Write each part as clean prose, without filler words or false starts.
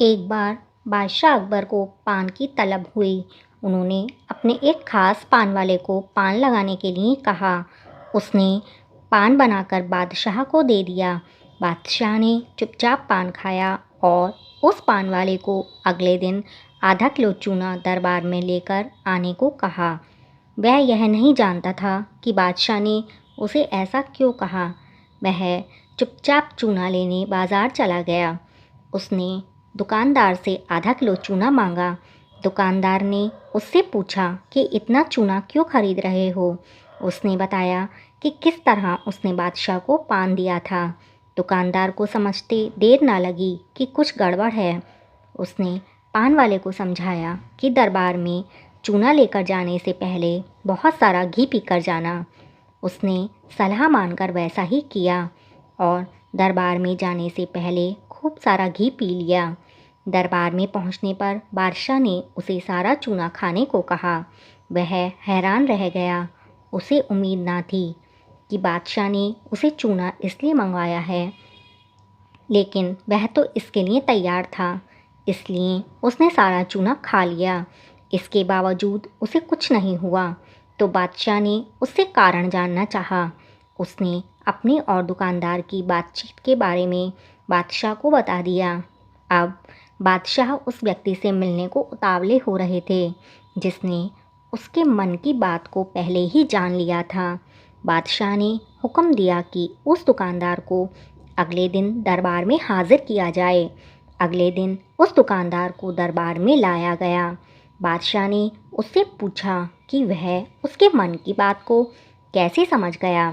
एक बार बादशाह अकबर को पान की तलब हुई। उन्होंने अपने एक खास पान वाले को पान लगाने के लिए कहा। उसने पान बनाकर बादशाह को दे दिया। बादशाह ने चुपचाप पान खाया और उस पान वाले को अगले दिन आधा किलो चूना दरबार में लेकर आने को कहा। वह यह नहीं जानता था कि बादशाह ने उसे ऐसा क्यों कहा। वह चुपचाप चूना लेने बाजार चला गया। उसने दुकानदार से आधा किलो चूना मांगा। दुकानदार ने उससे पूछा कि इतना चूना क्यों खरीद रहे हो। उसने बताया कि किस तरह उसने बादशाह को पान दिया था। दुकानदार को समझते देर न लगी कि कुछ गड़बड़ है। उसने पान वाले को समझाया कि दरबार में चूना लेकर जाने से पहले बहुत सारा घी पीकर जाना। उसने सलाह मानकर वैसा ही किया और दरबार में जाने से पहले खूब सारा घी पी लिया। दरबार में पहुंचने पर बादशाह ने उसे सारा चूना खाने को कहा। वह हैरान रह गया। उसे उम्मीद ना थी कि बादशाह ने उसे चूना इसलिए मंगवाया है, लेकिन वह तो इसके लिए तैयार था, इसलिए उसने सारा चूना खा लिया। इसके बावजूद उसे कुछ नहीं हुआ, तो बादशाह ने उससे कारण जानना चाहा। उसने अपने और दुकानदार की बातचीत के बारे में बादशाह को बता दिया। अब बादशाह उस व्यक्ति से मिलने को उतावले हो रहे थे, जिसने उसके मन की बात को पहले ही जान लिया था। बादशाह ने हुक्म दिया कि उस दुकानदार को अगले दिन दरबार में हाजिर किया जाए। अगले दिन उस दुकानदार को दरबार में लाया गया। बादशाह ने उससे पूछा कि वह उसके मन की बात को कैसे समझ गया।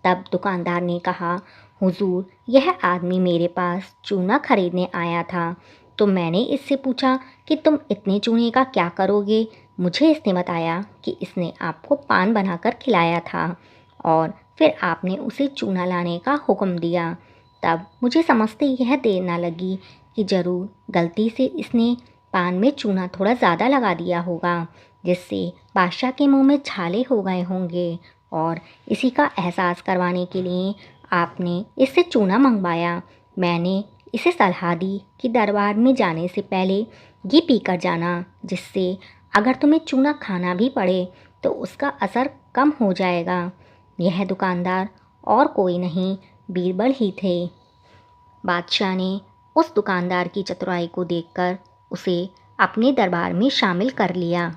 तब दुकानदार ने कहा, हुजूर, यह आदमी मेरे पास चूना खरीदने आया था, तो मैंने इससे पूछा कि तुम इतने चूने का क्या करोगे। मुझे इसने बताया कि इसने आपको पान बनाकर खिलाया था और फिर आपने उसे चूना लाने का हुक्म दिया। तब मुझे समझते यह देर ना लगी कि ज़रूर गलती से इसने पान में चूना थोड़ा ज़्यादा लगा दिया होगा, जिससे बादशाह के मुंह में छाले हो गए होंगे और इसी का एहसास करवाने के लिए आपने इससे चूना मंगवाया। मैंने इसे सलाह दी कि दरबार में जाने से पहले घी पीकर जाना, जिससे अगर तुम्हें चूना खाना भी पड़े तो उसका असर कम हो जाएगा। यह दुकानदार और कोई नहीं, बीरबल ही थे। बादशाह ने उस दुकानदार की चतुराई को देखकर उसे अपने दरबार में शामिल कर लिया।